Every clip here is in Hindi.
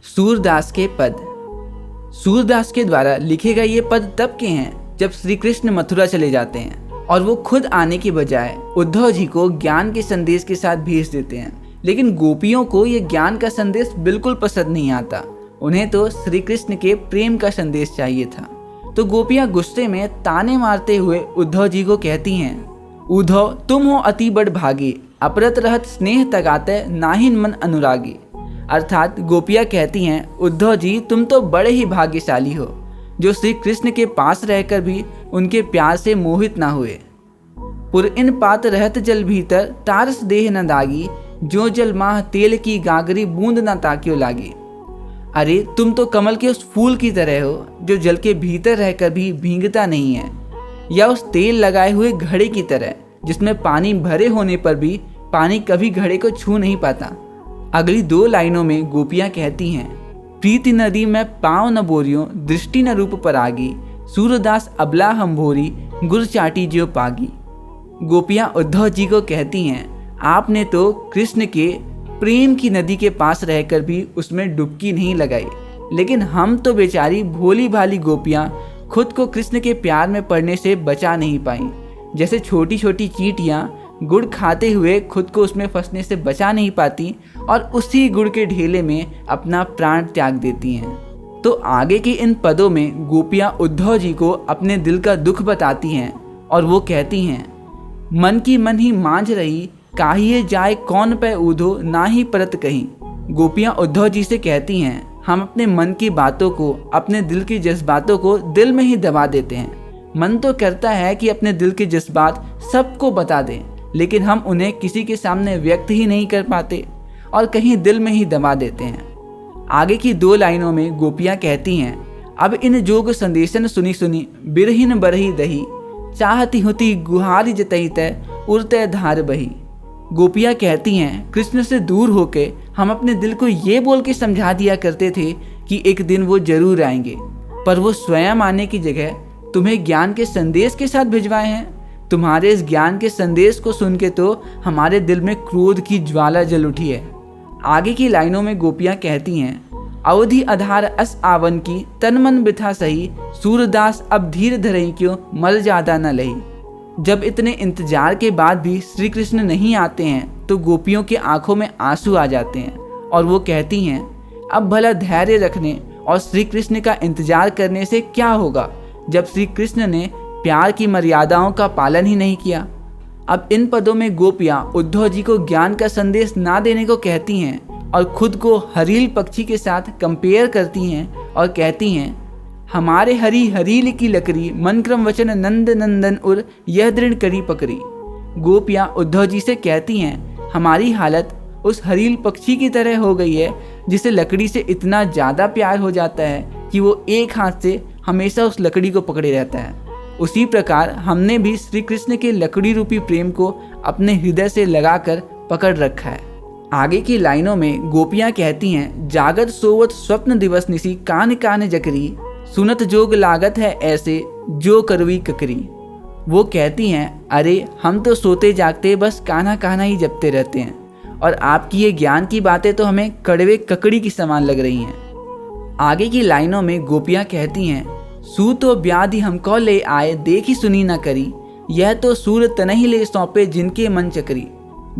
सूरदास के पद। सूरदास के द्वारा लिखे गए ये पद तब के हैं जब श्री कृष्ण मथुरा चले जाते हैं और वो खुद आने के बजाय उद्धव जी को ज्ञान के संदेश के साथ भेज देते हैं। लेकिन गोपियों को ये ज्ञान का संदेश बिल्कुल पसंद नहीं आता। उन्हें तो श्री कृष्ण के प्रेम का संदेश चाहिए था। तो गोपियां गुस्से में ताने मारते हुए उद्धव जी को कहती हैं, उद्धव तुम हो अति बड़ भागी, अपरत रहत स्नेह तगाते नाहिन मन अनुरागी। अर्थात गोपियां कहती हैं, उद्धव जी तुम तो बड़े ही भाग्यशाली हो जो श्री कृष्ण के पास रहकर भी उनके प्यार से मोहित ना हुए। पुर इन पात रहत जल भीतर तारस देह न दागी, जो जल माह तेल की गागरी बूंद ना ताक्यो लागी। अरे तुम तो कमल के उस फूल की तरह हो जो जल के भीतर रहकर भी भींगता नहीं है, या उस तेल लगाए हुए घड़े की तरह जिसमें पानी भरे होने पर भी पानी कभी घड़े को छू नहीं पाता। अगली दो लाइनों में गोपियां कहती हैं, प्रीति नदी में पाँव न बोरियो, दृष्टि न रूप परागी, सूरदास अबला हम भोरी, गुर चाटी ज्यो पागी। गोपियां उद्धव जी को कहती हैं, आपने तो कृष्ण के प्रेम की नदी के पास रहकर भी उसमें डुबकी नहीं लगाई, लेकिन हम तो बेचारी भोली भाली गोपियां खुद को कृष्ण के प्यार में पड़ने से बचा नहीं पाई। जैसे छोटी छोटी चींटियां गुड़ खाते हुए खुद को उसमें फंसने से बचा नहीं पाती और उसी गुड़ के ढेले में अपना प्राण त्याग देती हैं। तो आगे के इन पदों में गोपियां उद्धव जी को अपने दिल का दुख बताती हैं और वो कहती हैं, मन की मन ही मांझ रही, काहिए जाए कौन पे ऊधो, ना ही परत कहीं। गोपियां उद्धव जी से कहती हैं, हम अपने मन की बातों को, अपने दिल की जज्बातों को दिल में ही दबा देते हैं। मन तो करता है कि अपने दिल के जज्बात सबको बता दें, लेकिन हम उन्हें किसी के सामने व्यक्त ही नहीं कर पाते और कहीं दिल में ही दबा देते हैं। आगे की दो लाइनों में गोपियां कहती हैं, अब इन जोग संदेशन सुनी सुनी, बिरहिन बरही दही, चाहती होती गुहारी जतई तय, उड़ते धार बही। गोपियां कहती हैं, कृष्ण से दूर होके हम अपने दिल को ये बोल के समझा दिया करते थे कि एक दिन वो जरूर आएंगे, पर वो स्वयं आने की जगह तुम्हें ज्ञान के संदेश के साथ भिजवाए हैं। तुम्हारे इस ज्ञान के संदेश को सुन के तो हमारे दिल में क्रोध की ज्वाला जल उठी है। आगे की लाइनों में गोपियां कहती हैं, अवधि आधार अस आवन की, तन मन बिथा सही, सूरदास अब धीर धरई क्यों, मल ज्यादा न लही। जब इतने इंतजार के बाद भी श्री कृष्ण नहीं आते हैं तो गोपियों की आंखों में आंसू आ जाते हैं और वो कहती हैं, अब भला धैर्य रखने और श्री कृष्ण का इंतजार करने से क्या होगा जब श्री कृष्ण ने प्यार की मर्यादाओं का पालन ही नहीं किया। अब इन पदों में गोपियां उद्धव जी को ज्ञान का संदेश ना देने को कहती हैं और खुद को हरील पक्षी के साथ कंपेयर करती हैं और कहती हैं, हमारे हरी हरील की लकड़ी, मन क्रम वचन नंद नंदन उर, यह दृढ़ करी पकड़ी। गोपियां उद्धव जी से कहती हैं, हमारी हालत उस हरील पक्षी की तरह हो गई है जिसे लकड़ी से इतना ज़्यादा प्यार हो जाता है कि वो एक हाथ से हमेशा उस लकड़ी को पकड़े रहता है। उसी प्रकार हमने भी श्री कृष्ण के लकड़ी रूपी प्रेम को अपने हृदय से लगाकर पकड़ रखा है। आगे की लाइनों में गोपियां कहती हैं, जागत सोवत स्वप्न दिवस निसी, कान कान जकरी, सुनत जोग लागत है ऐसे, जो करवी ककरी। वो कहती हैं, अरे हम तो सोते जागते बस कान्हा कान्हा ही जपते रहते हैं और आपकी ये ज्ञान की बातें तो हमें कड़वे ककड़ी की समान लग रही हैं। आगे की लाइनों में गोपियां कहती हैं, सू तो व्याधि हमको ले आए, देखी सुनी न करी, यह तो सूर तनही ले सौंपे जिनके मन चकरी।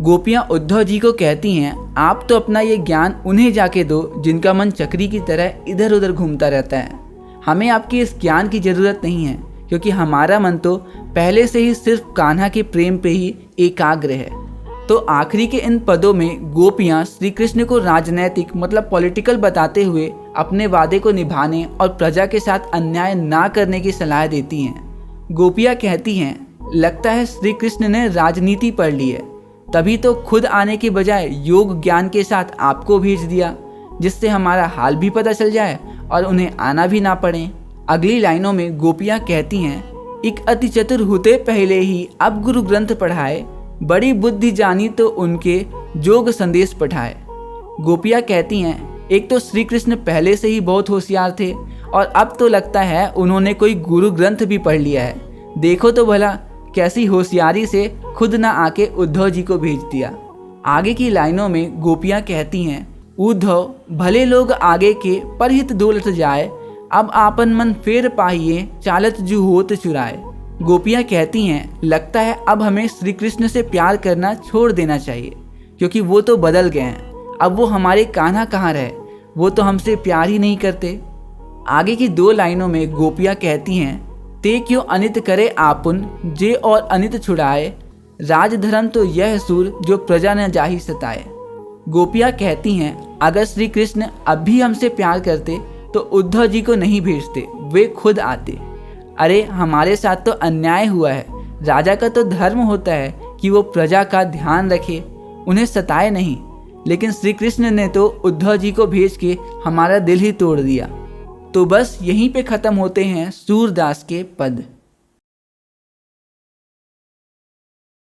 गोपियां उद्धव जी को कहती हैं, आप तो अपना ये ज्ञान उन्हें जाके दो जिनका मन चक्री की तरह इधर उधर घूमता रहता है। हमें आपके इस ज्ञान की ज़रूरत नहीं है, क्योंकि हमारा मन तो पहले से ही सिर्फ कान्हा के प्रेम पे ही एकाग्र है। तो आखिरी के इन पदों में गोपियां श्री कृष्ण को राजनैतिक मतलब पॉलिटिकल बताते हुए अपने वादे को निभाने और प्रजा के साथ अन्याय ना करने की सलाह देती हैं। गोपियां कहती हैं, लगता है श्री कृष्ण ने राजनीति पढ़ ली है, तभी तो खुद आने के बजाय योग ज्ञान के साथ आपको भेज दिया, जिससे हमारा हाल भी पता चल जाए और उन्हें आना भी ना पड़े। अगली लाइनों में गोपियां कहती हैं, एक अति चतुर होते पहले ही अब गुरु ग्रंथ पढ़ाए, बड़ी बुद्धि जानी तो उनके जोग संदेश पठाए। गोपियां कहती हैं, एक तो श्री कृष्ण पहले से ही बहुत होशियार थे और अब तो लगता है उन्होंने कोई गुरु ग्रंथ भी पढ़ लिया है। देखो तो भला कैसी होशियारी से खुद ना आके उद्धव जी को भेज दिया। आगे की लाइनों में गोपियां कहती हैं, उद्धव भले लोग आगे के परहित दौलत जाए, अब आपन मन फेर पाहिए, चालत जू होत चुराए। गोपियाँ कहती हैं, लगता है अब हमें श्री कृष्ण से प्यार करना छोड़ देना चाहिए, क्योंकि वो तो बदल गए हैं। अब वो हमारे कान्हा कहाँ रहे, वो तो हमसे प्यार ही नहीं करते। आगे की 2 लाइनों में गोपियाँ कहती हैं, ते क्यों अनित करे आपुन, जे और अनित छुड़ाए, राजधर्म तो यह सूर जो प्रजा न जाहि सताए। गोपियाँ कहती हैं, अगर श्री कृष्ण अब भी हमसे प्यार करते तो उद्धव जी को नहीं भेजते, वे खुद आते। अरे हमारे साथ तो अन्याय हुआ है, राजा का तो धर्म होता है कि वो प्रजा का ध्यान रखे, उन्हें सताए नहीं। लेकिन श्री कृष्ण ने तो उद्धव जी को भेज के हमारा दिल ही तोड़ दिया। तो बस यहीं पे ख़त्म होते हैं सूरदास के पद।